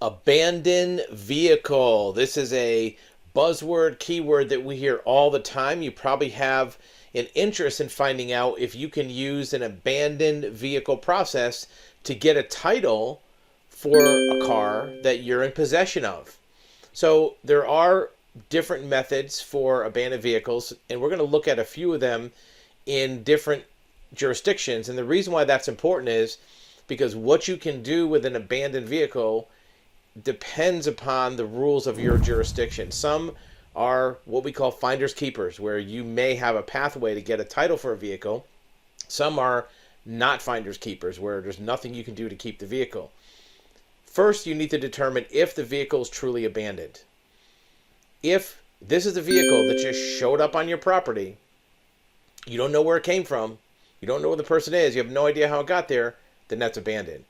Abandoned vehicle. This is a buzzword, keyword that we hear all the time. You probably have an interest in finding out if you can use an abandoned vehicle process to get a title for a car that you're in possession of. So there are different methods for abandoned vehicles, and we're going to look at a few of them in different jurisdictions. And the reason why that's important is because what you can do with an abandoned vehicle depends upon the rules of your jurisdiction. Some are what we call finders keepers, where you may have a pathway to get a title for a vehicle. Some are not finders keepers, where there's nothing you can do to keep the vehicle. First, you need to determine if the vehicle is truly abandoned. If this is a vehicle that just showed up on your property, you don't know where it came from, you don't know where the person is, you have no idea how it got there, then that's abandoned.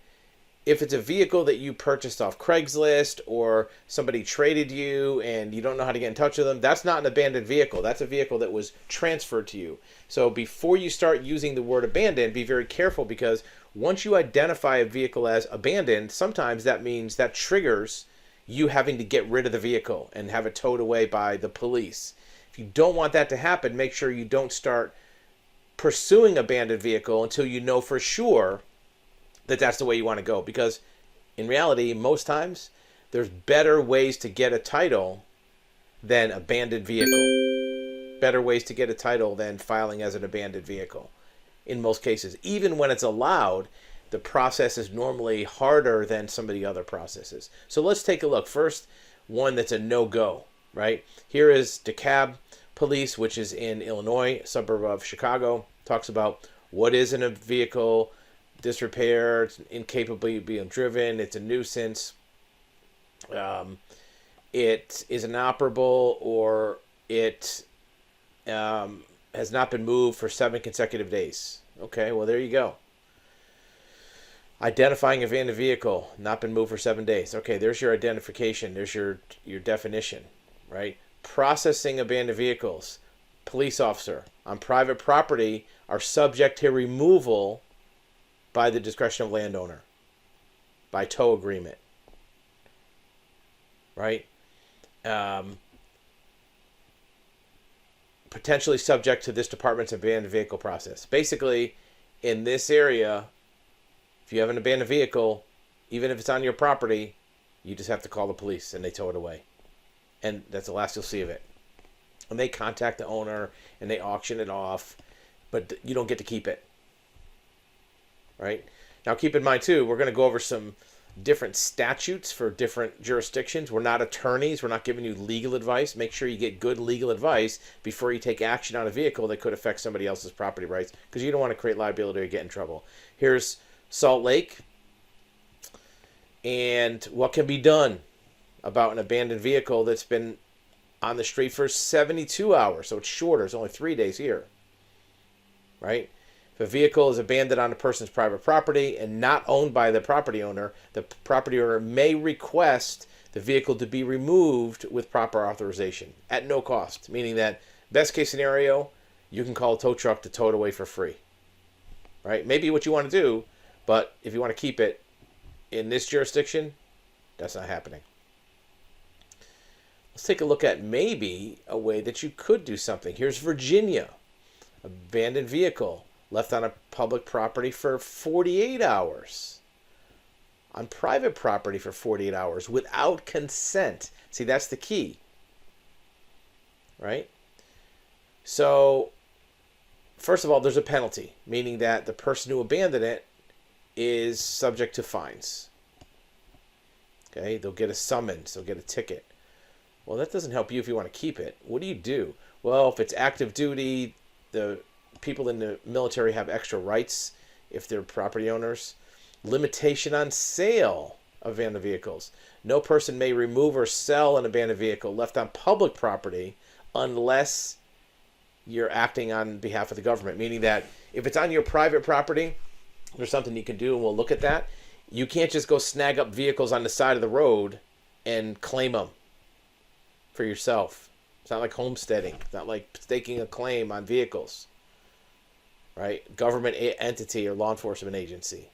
If it's a vehicle that you purchased off Craigslist or somebody traded you and you don't know how to get in touch with them, that's not an abandoned vehicle. That's a vehicle that was transferred to you. So before you start using the word abandoned, be very careful, because once you identify a vehicle as abandoned, sometimes that means that triggers you having to get rid of the vehicle and have it towed away by the police. If you don't want that to happen, make sure you don't start pursuing abandoned vehicle until you know for sure that that's the way you want to go, because in reality, most times there's better ways to get a title than abandoned vehicle. Better ways to get a title than filing as an abandoned vehicle. In most cases, even when it's allowed, the process is normally harder than some of the other processes. So let's take a look. First, one that's a no-go, right? Here is DeKalb Police, which is in Illinois, a suburb of Chicago. Talks about what is in a vehicle: disrepair, it's incapable of being driven, it's a nuisance, it is inoperable, or it has not been moved for 7 consecutive days. Okay, well, there you go. Identifying a abandoned vehicle, not been moved for 7 days. Okay, there's your identification. There's your definition, right? Processing abandoned vehicles. Police officer on private property are subject to removal by the discretion of landowner, by tow agreement, right? Potentially subject to this department's abandoned vehicle process. Basically, in this area, if you have an abandoned vehicle, even if it's on your property, you just have to call the police and they tow it away. And that's the last you'll see of it. And they contact the owner and they auction it off, but you don't get to keep it. Right? Now keep in mind too, we're going to go over some different statutes for different jurisdictions. We're not attorneys. We're not giving you legal advice. Make sure you get good legal advice before you take action on a vehicle that could affect somebody else's property rights, because you don't want to create liability or get in trouble. Here's Salt Lake and what can be done about an abandoned vehicle that's been on the street for 72 hours. So it's shorter. It's only 3 days here. Right? If a vehicle is abandoned on a person's private property and not owned by the property owner may request the vehicle to be removed with proper authorization at no cost. Meaning that, best case scenario, you can call a tow truck to tow it away for free. Right? Maybe what you want to do, but if you want to keep it in this jurisdiction, that's not happening. Let's take a look at maybe a way that you could do something. Here's Virginia. Abandoned vehicle left on a public property for 48 hours. On private property for 48 hours without consent. See, that's the key. Right? So, first of all, there's a penalty, meaning that the person who abandoned it is subject to fines. Okay? They'll get a summons. They'll get a ticket. Well, that doesn't help you if you want to keep it. What do? Well, if it's active duty, the people in the military have extra rights if they're property owners. Limitation on sale of abandoned vehicles. No person may remove or sell an abandoned vehicle left on public property unless you're acting on behalf of the government. Meaning that if it's on your private property, there's something you can do, and we'll look at that. You can't just go snag up vehicles on the side of the road and claim them for yourself. It's not like homesteading. It's not like staking a claim on vehicles. Right? Government entity or law enforcement agency.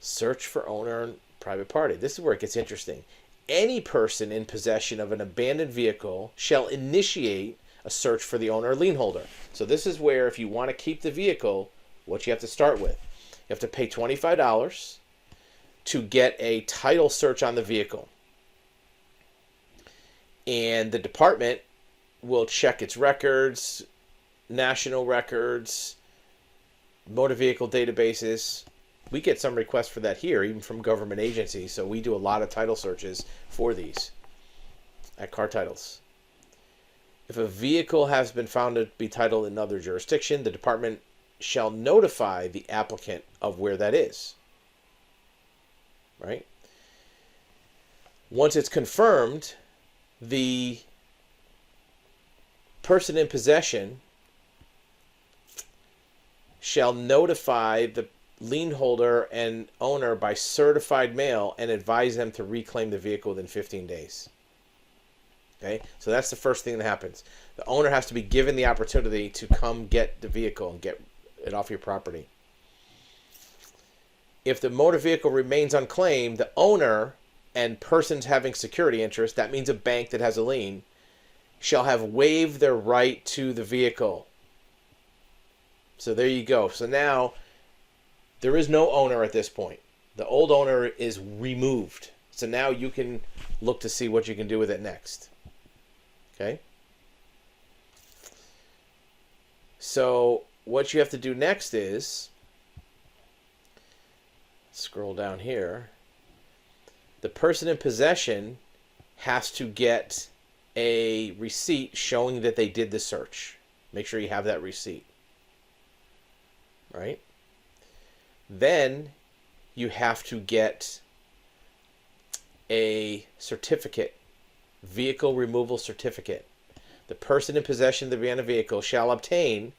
Search for owner and private party. This is where it gets interesting. Any person in possession of an abandoned vehicle shall initiate a search for the owner or lien holder. So this is where, if you want to keep the vehicle, what you have to start with. You have to pay $25 to get a title search on the vehicle. And the department will check its records, national records, motor vehicle databases. We get some requests for that here, even from government agencies. So we do a lot of title searches for these at Car Titles. If a vehicle has been found to be titled in another jurisdiction, the department shall notify the applicant of where that is. Right? Once it's confirmed, the person in possession shall notify the lien holder and owner by certified mail and advise them to reclaim the vehicle within 15 days. Okay, so that's the first thing that happens. The owner has to be given the opportunity to come get the vehicle and get it off your property. If the motor vehicle remains unclaimed, the owner and persons having security interest, that means a bank that has a lien, shall have waived their right to the vehicle. So there you go. So now there is no owner at this point. The old owner is removed. So now you can look to see what you can do with it next. Okay? So what you have to do next is, scroll down here, the person in possession has to get a receipt showing that they did the search. Make sure you have that receipt. Right? Then you have to get a certificate, vehicle removal certificate. The person in possession of the abandoned vehicle shall obtain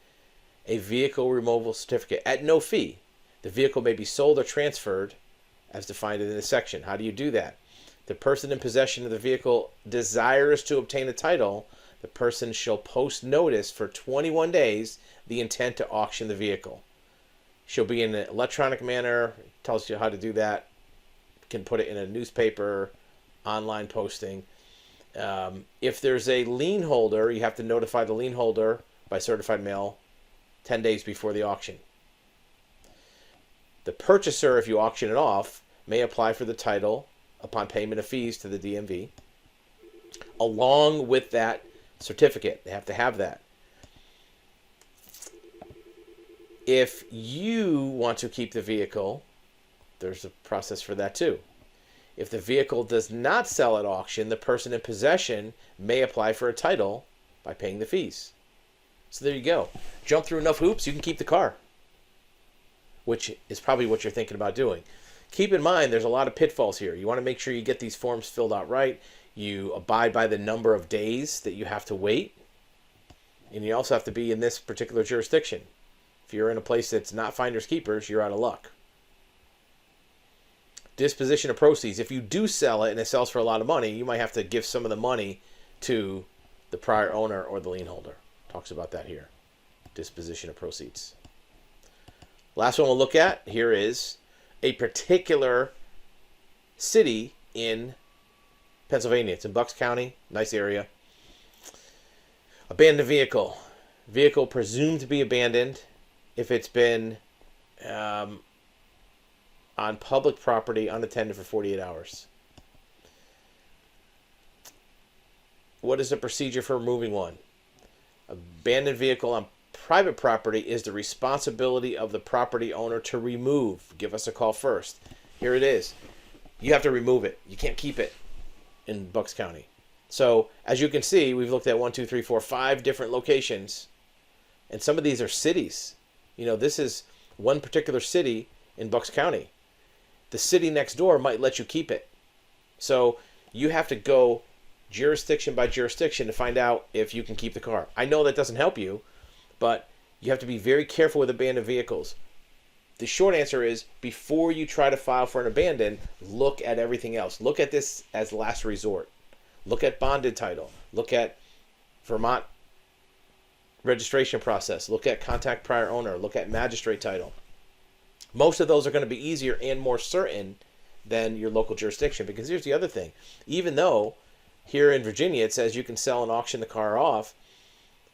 a vehicle removal certificate at no fee. The vehicle may be sold or transferred as defined in this section. How do you do that? The person in possession of the vehicle desires to obtain a title. The person shall post notice for 21 days the intent to auction the vehicle. She'll be in an electronic manner, tells you how to do that. Can put it in a newspaper, online posting. If there's a lien holder, you have to notify the lien holder by certified mail 10 days before the auction. The purchaser, if you auction it off, may apply for the title upon payment of fees to the DMV, along with that certificate. They have to have that. If you want to keep the vehicle, there's a process for that too. If the vehicle does not sell at auction, the person in possession may apply for a title by paying the fees. So there you go. Jump through enough hoops, you can keep the car, which is probably what you're thinking about doing. Keep in mind, there's a lot of pitfalls here. You want to make sure you get these forms filled out right. You abide by the number of days that you have to wait. And you also have to be in this particular jurisdiction. If you're in a place that's not finders keepers, you're out of luck. Disposition of proceeds. If you do sell it and it sells for a lot of money, you might have to give some of the money to the prior owner or the lien holder. Talks about that here. Disposition of proceeds. Last one we'll look at here is a particular city in Pennsylvania. It's in Bucks County. Nice area. Abandoned vehicle. Vehicle presumed to be abandoned if it's been on public property unattended for 48 hours. What is the procedure for removing one? Abandoned vehicle on private property is the responsibility of the property owner to remove. Give us a call first. Here it is. You have to remove it. You can't keep it in Bucks County. So as you can see, we've looked at 5 different locations, and some of these are cities. You know, this is one particular city in Bucks County. The city next door might let you keep it. So you have to go jurisdiction by jurisdiction to find out if you can keep the car. I know that doesn't help you, but you have to be very careful with abandoned vehicles. The short answer is, before you try to file for an abandon, look at everything else. Look at this as last resort. Look at bonded title. Look at Vermont registration process. Look at contact prior owner. Look at magistrate title. Most of those are going to be easier and more certain than your local jurisdiction. Because here's the other thing. Even though here in Virginia it says you can sell and auction the car off,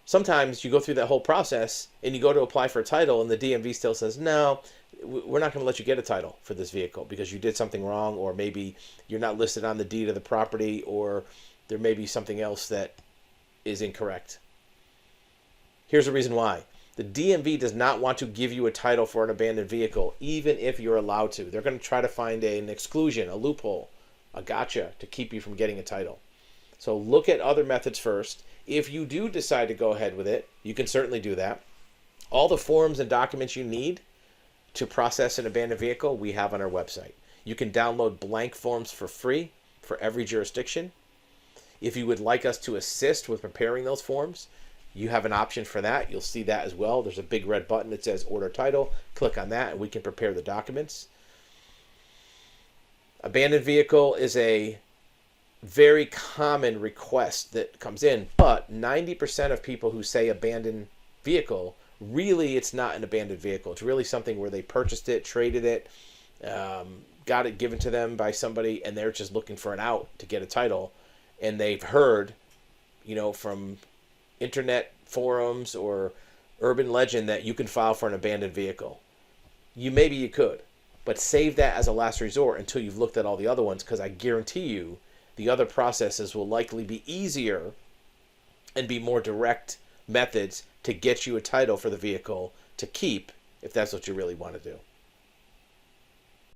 sometimes you go through that whole process and you go to apply for a title and the DMV still says, no, we're not going to let you get a title for this vehicle because you did something wrong, or maybe you're not listed on the deed of the property, or there may be something else that is incorrect. Here's the reason why. The DMV does not want to give you a title for an abandoned vehicle, even if you're allowed to. They're going to try to find an exclusion, a loophole, a gotcha to keep you from getting a title. So look at other methods first. If you do decide to go ahead with it, you can certainly do that. All the forms and documents you need to process an abandoned vehicle, we have on our website. You can download blank forms for free for every jurisdiction. If you would like us to assist with preparing those forms, you have an option for that. You'll see that as well. There's a big red button that says Order Title. Click on that and we can prepare the documents. Abandoned vehicle is a very common request that comes in, but 90% of people who say abandoned vehicle, really it's not an abandoned vehicle. It's really something where they purchased it, traded it, got it given to them by somebody, and they're just looking for an out to get a title. And they've heard, from internet forums or urban legend that you can file for an abandoned vehicle. Maybe you could, but save that as a last resort until you've looked at all the other ones, because I guarantee you the other processes will likely be easier and be more direct methods to get you a title for the vehicle to keep, if that's what you really want to do.